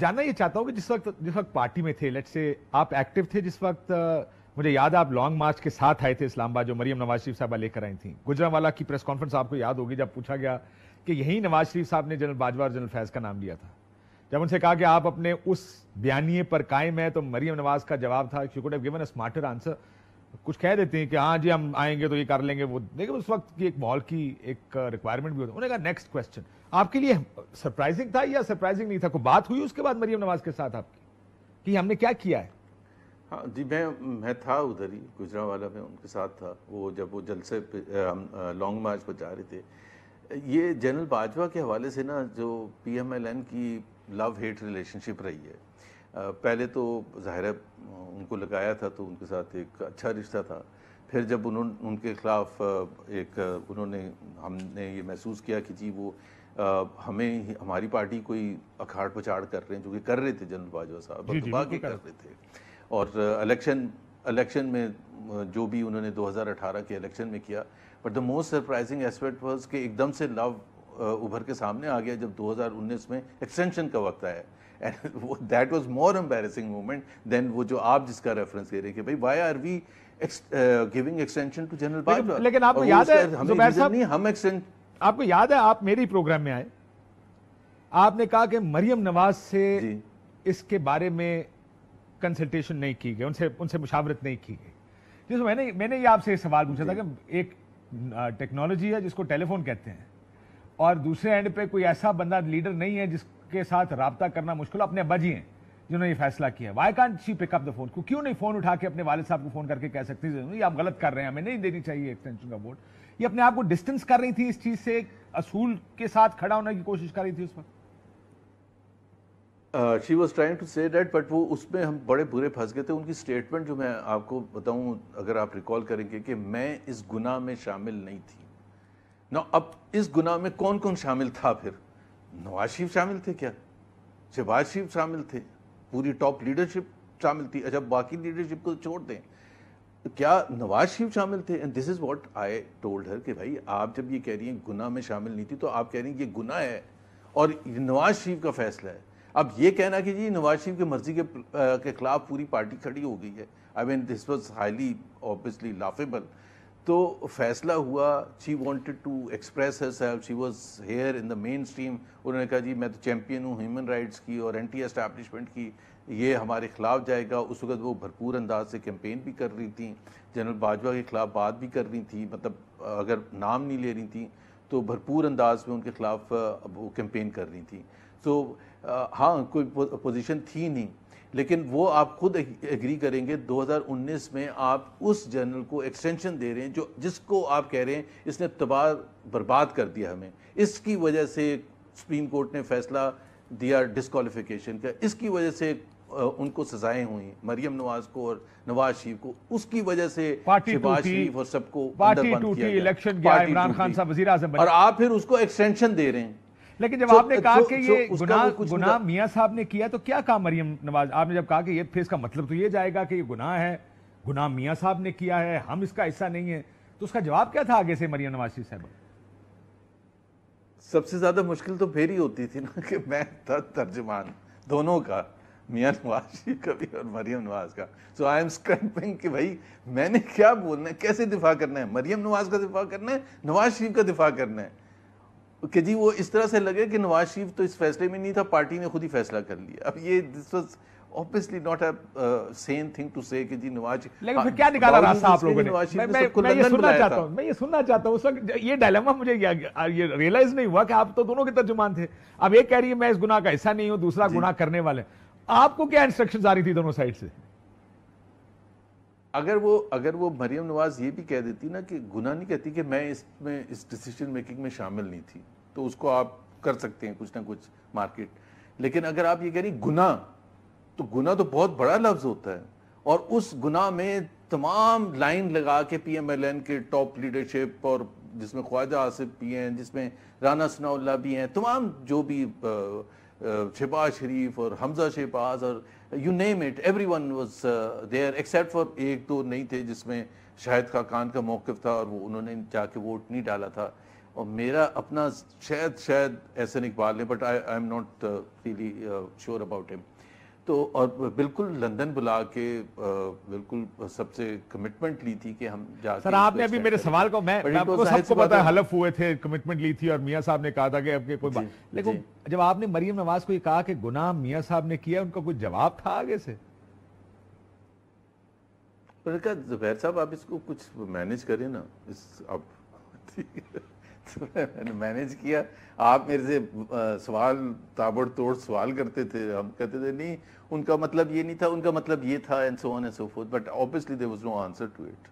जानना ये चाहता हूँ कि जिस वक्त पार्टी में थे, लेट्स से आप एक्टिव थे जिस वक्त, मुझे याद है आप लॉन्ग मार्च के साथ आए थे इस्लामाबाद, जो मरियम नवाज शरीफ साहबा लेकर आई थी। गुजरांवाला की प्रेस कॉन्फ्रेंस आपको याद होगी, जब पूछा गया कि यही नवाज शरीफ साहब ने जनरल बाजवा और जनरल फैज का नाम लिया था। जब उनसे कहा कि आप अपने उस बयानिए पर कायम है, तो मरियम नवाज का जवाब था, she could have given a smarter answer. कुछ कह देते हैं कि हाँ जी हम आएंगे तो ये कर लेंगे वो, लेकिन उस वक्त की एक माहौल की एक रिक्वायरमेंट भी होती है। उन्होंने कहा नेक्स्ट क्वेश्चन। आपके लिए सरप्राइजिंग था या सरप्राइजिंग नहीं था? कोई बात हुई उसके बाद मरियम नवाज के साथ आपकी कि हमने क्या किया है? हाँ जी, मैं था उधर ही गुजरांवाला में, उनके साथ था वो, जब वो जलसे पे हम लॉन्ग मार्च पर जा रहे थे। ये जनरल बाजवा के हवाले से ना, जो PMLN की लव हेट रिलेशनशिप रही है, पहले तो ज़ाहिर है उनको लगाया था तो उनके साथ एक अच्छा रिश्ता था। फिर जब उनके ख़िलाफ़ हमने ये महसूस किया कि जी वो हमारी पार्टी कोई अखाड़ पछाड़ कर रहे हैं, जो कि कर रहे थे जनरल बाजवा साहब, बकबा के कर रहे थे। और इलेक्शन में जो भी उन्होंने 2018 के इलेक्शन में किया, but the most surprising aspect was कि एकदम से लव उभर के सामने आ गया जब 2019 में एक्सटेंशन का वक्त आया। And that was more embarrassing moment then वो जो आप जिसका रेफरेंस दे रहे हैं कि भाई why are we giving extension to general Bajwa. लेकिन आपको याद है जुबैर साहब, हम एक्सटेंड, आपको याद है आप मेरे प्रोग्राम में आए, आपने कहा कि मरियम नवाज से इसके बारे में कंसल्टेशन नहीं की गई, उनसे मुशावरत नहीं की गई। जिसमें मैंने ये आपसे सवाल पूछा था कि एक टेक्नोलॉजी है जिसको टेलीफोन कहते हैं, और दूसरे एंड पे कोई ऐसा बंदा लीडर नहीं है जिसके साथ राब्ता करना मुश्किल, अपने अब्बा जी हैं जिन्होंने ये फैसला किया। Why can't she pick up the phone? क्यों नहीं फोन उठा के अपने वालिद साहब को फोन करके कह सकती है आप गलत कर रहे हैं, हमें नहीं देनी चाहिए एक्सटेंशन का वोट? ये अपने आप को डिस्टेंस कर रही थी इस चीज से, असूल के साथ खड़ा होने की कोशिश कर रही थी उस वक्त? She was trying to say that, but वो उसमें हम बड़े बुरे फंस गए थे। उनकी स्टेटमेंट जो मैं आपको बताऊं, अगर आप रिकॉल करेंगे, कि मैं इस गुनाह में शामिल नहीं थी ना। अब इस गुनाह में कौन कौन शामिल था? फिर नवाज शरीफ शामिल थे क्या? शहबाज शरीफ शामिल थे? पूरी टॉप लीडरशिप शामिल थी? अच्छा, बाकी लीडरशिप को छोड़ दें, क्या नवाज शरीफ शामिल थे? And this is what I told her कि भाई आप जब ये कह रही हैं गुनाह में शामिल नहीं थी, तो आप कह रही हैं ये गुनाह है और नवाज शरीफ का फैसला है। अब ये कहना कि जी नवाज शरीफ की मर्जी के खिलाफ पूरी पार्टी खड़ी हो गई है, I mean this was highly obviously laughable. तो फैसला हुआ, she wanted to express herself, she was here in the main stream. उन्होंने कहा जी मैं तो चैंपियन हूँ ह्यूमन राइट्स की और एंटी एस्टैब्लिशमेंट की, ये हमारे खिलाफ जाएगा। उस वक्त वो भरपूर अंदाज से कैंपेन भी कर रही थी, जनरल बाजवा के खिलाफ बात भी कर रही थी, मतलब अगर नाम नहीं ले रही थी तो भरपूर अंदाज में उनके खिलाफ वो कैंपेन कर रही थी। तो हाँ, कोई पोजीशन थी नहीं, लेकिन वो आप खुद एग्री करेंगे 2019 में आप उस जनरल को एक्सटेंशन दे रहे हैं जो जिसको आप कह रहे हैं इसने तबाह बर्बाद कर दिया हमें। इसकी वजह से सुप्रीम कोर्ट ने फैसला दिया डिस्क्वालिफिकेशन का, इसकी वजह से उनको सजाएं हुई मरियम नवाज को और नवाज शरीफ को, उसकी वजह से शहबाज शरीफ और सबको अंदर बंद किया गया, इलेक्शन गया, इमरान खान साहब वजीर आज़म बने, और आप फिर उसको एक्सटेंशन दे रहे हैं। लेकिन जब आपने कहा कि ये गुनाह मियां साहब ने किया, तो क्या कहा मरियम नवाज? आपने जब कहा कि ये, फिर इसका मतलब तो ये जाएगा कि ये गुनाह है, गुनाह मियां साहब ने किया है, हम इसका हिस्सा नहीं है, तो उसका जवाब क्या था आगे से मरियम नवाज शरीफ साहब? सबसे ज्यादा मुश्किल तो फिर ही होती थी ना कि मैं था तर्जुमान दोनों का, मियां नवाज शरीफ का भी और मरियम नवाज का। सो आई एम स्क्रैपिंग कि भाई मैंने क्या बोलना है, कैसे दिफा करना है, मरियम नवाज का दिफा करना है, नवाज शरीफ का दिफा करना है, कि जी वो इस तरह से लगे कि नवाज शरीफ तो इस फैसले में नहीं था, पार्टी ने खुद ही फैसला कर लिया। अब ये this was obviously not a same thing to say कि जी नवाज, लेकिन फिर क्या निकाला रास्ता आप लोगों ने? मैं ये सुनना चाहता हूं उस वक्त ये डायलेमा मुझे ये रियलाइज नहीं हुआ कि आप तो दोनों के तर्जुमान थे। अब एक कह रही है मैं इस गुनाह का हिस्सा नहीं हूं, दूसरा गुनाह करने वाले, आपको क्या इंस्ट्रक्शंस आ रही थी दोनों साइड से? अगर वो मरियम नवाज ये भी कह देती ना कि गुनाह नहीं कहती कि मैं इसमें इस डिसीजन मेकिंग में शामिल नहीं थी, तो उसको आप कर सकते हैं कुछ ना कुछ मार्केट। लेकिन अगर आप ये कह रही गुनाह, तो गुनाह तो बहुत बड़ा लफ्ज होता है, और उस गुनाह में तमाम लाइन लगा के PMLN के टॉप लीडरशिप, और जिसमें ख्वाजा आसिफ भी हैं, जिसमें राना सनाउल्लाह भी हैं, तमाम जो भी शहबाज शरीफ और हमजा शहबाज और you name it, everyone was there except for एक दो नहीं थे जिसमें शाहिद खाकान का मौक़िफ़ था और वो उन्होंने जाके वोट नहीं डाला था। اور میرا اپنا شاید احسن اقبال ہے، but I am not really sure about ہم. تو اور بالکل لندن بلا کے بالکل سب سے کمٹمنٹ لی تھی کہ ہم جا کے. سر آپ نے ابھی میرے سوال کو میں آپ کو سب کو پتا ہے حلف ہوئے تھے، کمٹمنٹ لی تھی، اور میاں صاحب نے کہا تھا کہ اب کوئی بات، لیکن جب آپ نے مریم نواز کو یہ کہا کہ گناہ میاں صاحب نے کیا، ان کا کوئی جواب تھا آگے سے؟ میں نے کہا زبیر صاحب آپ اس کو کچھ مینیج کریں نا. میں نے مینیج کیا. آپ میرے سے سوال تابڑ توڑ سوال کرتے تھے، ہم کہتے تھے نہیں ان کا مطلب یہ نہیں تھا، ان کا مطلب یہ تھا، and so on and so forth, but obviously there was no answer to it.